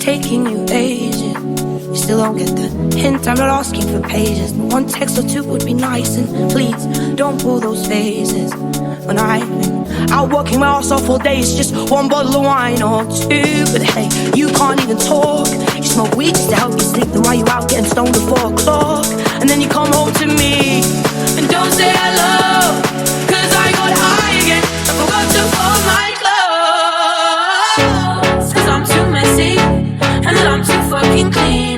taking you ages. You still don't get the hint, I'm not asking for pages. One text or two would be nice, and please don't pull those phases. When I've been out working my ass off all day, it's just one bottle of wine or two. But hey, you can't even talk. You smoke weed just to help you sleep, then why you out getting stoned at 4 o'clock? And then you come home to me and don't say hello, cause I got high again, I forgot to fold my clothes. Cause I'm too messy, and then I'm too fucking clean.